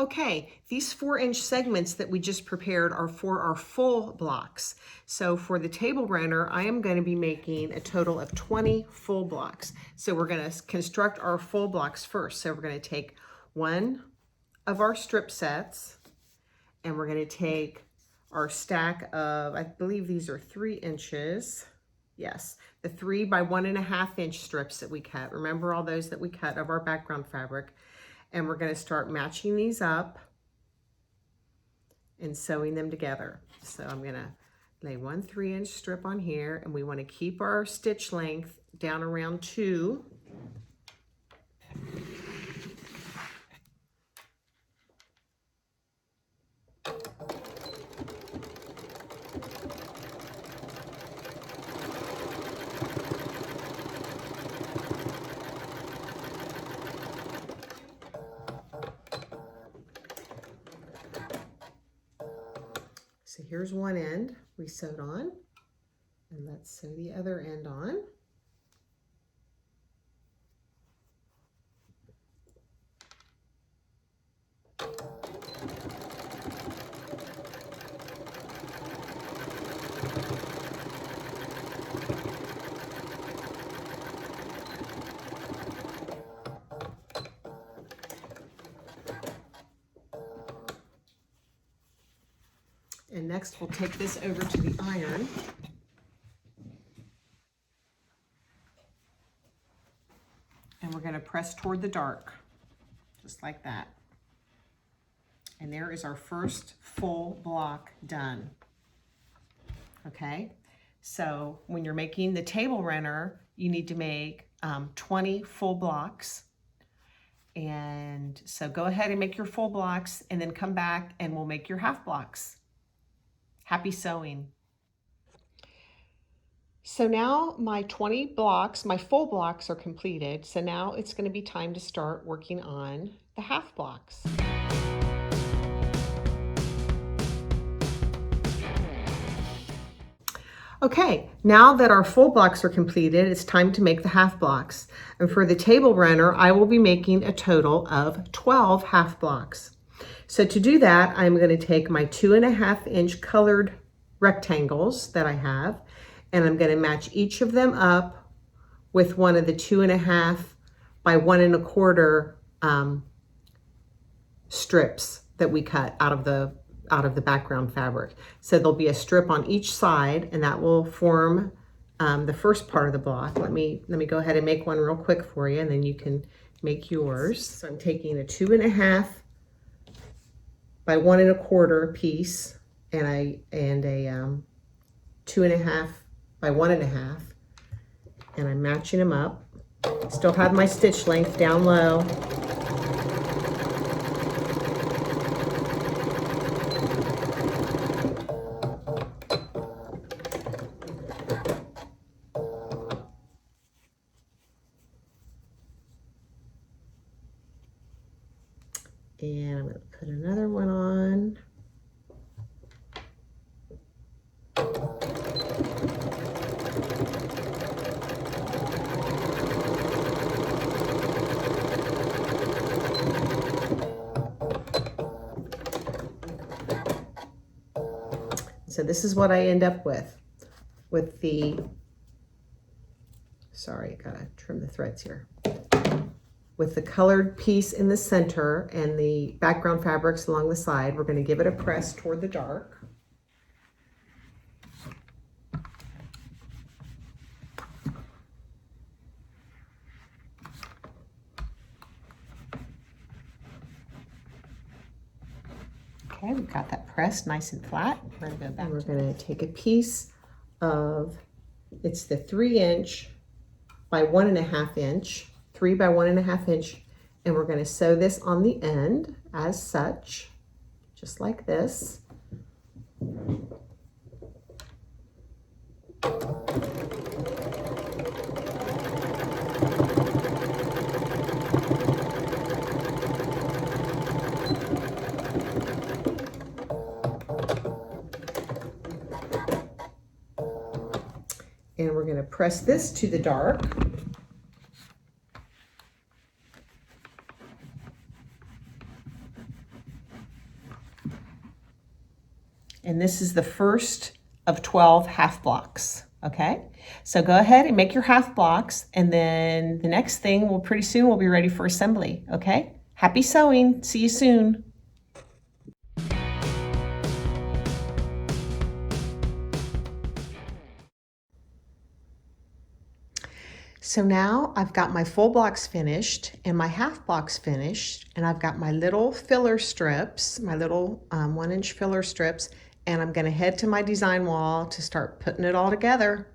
Okay, these 4-inch segments that we just prepared are for our full blocks. So for the table runner, I am going to be making a total of 20 full blocks. So we're going to construct our full blocks first. So we're going to take one of our strip sets, and we're going to take our stack of, I believe these are 3 inches. Yes, the 3 by 1.5 inch strips that we cut. Remember all those that we cut of our background fabric. And we're going to start matching these up and sewing them together. So I'm going to lay one 3-inch strip on here, and we want to keep our stitch length down around 2. So here's one end we sewed on, and let's sew the other end on. And next we'll take this over to the iron. And we're going to press toward the dark, just like that. And there is our first full block done. Okay, so when you're making the table runner, you need to make 20 full blocks. And so go ahead and make your full blocks, and then come back and we'll make your half blocks. Happy sewing. So now my 20 blocks, my full blocks are completed. So now it's going to be time to start working on the half blocks. Okay, now that our full blocks are completed, it's time to make the half blocks. And for the table runner, I will be making a total of 12 half blocks. So to do that, I'm going to take my 2.5 inch colored rectangles that I have, and I'm going to match each of them up with one of the 2.5 by 1.25 strips that we cut out of the background fabric. So there'll be a strip on each side, and that will form the first part of the block. Let me go ahead and make one real quick for you, and then you can make yours. So I'm taking a 2.5 by 1.25 piece, and a 2.5 by 1.5, and I'm matching them up. Still have my stitch length down low. And I'm going to put another one on. So this is what I end up with the, sorry, gotta trim the threads here. With the colored piece in the center and the background fabrics along the side, we're going to give it a press toward the dark. Okay, we've got that pressed nice and flat. We're going to go back. And we're going to take a piece of, it's the 3 inch by 1.5 inch. 3 by 1.5 inch, and we're going to sew this on the end as such, just like this. And we're going to press this to the dark. And this is the first of 12 half blocks, okay? So go ahead and make your half blocks, and then the next thing, pretty soon we'll be ready for assembly, okay? Happy sewing, see you soon. So now I've got my full blocks finished and my half blocks finished, and I've got my little filler strips, my little 1-inch filler strips, and I'm gonna head to my design wall to start putting it all together.